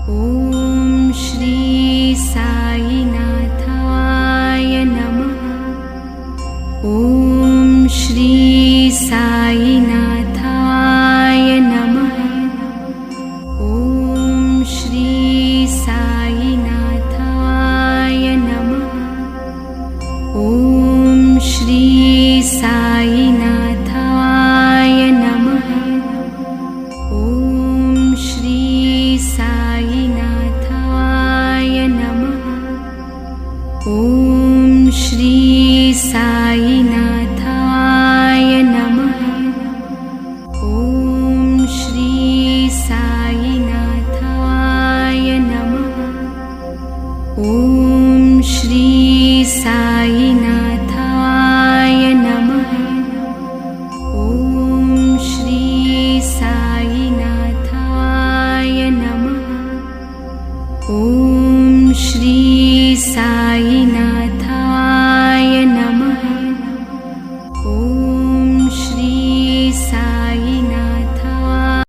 ॐ श्री साईनाथाय नमः। ॐ श्री साईनाथाय नमः। ॐ श्री साईनाथाय नमः। ॐ श्री साईनाथाय नमः। ॐ श्री साईनाथाय नमः। ॐ श्री साईनाथाय नमः। ॐ श्री साईनाथाय नमः। ॐ श्री साईनाथाय नमः। ॐ श्री साईनाथाय नमः। ॐ श्री साईनाथाय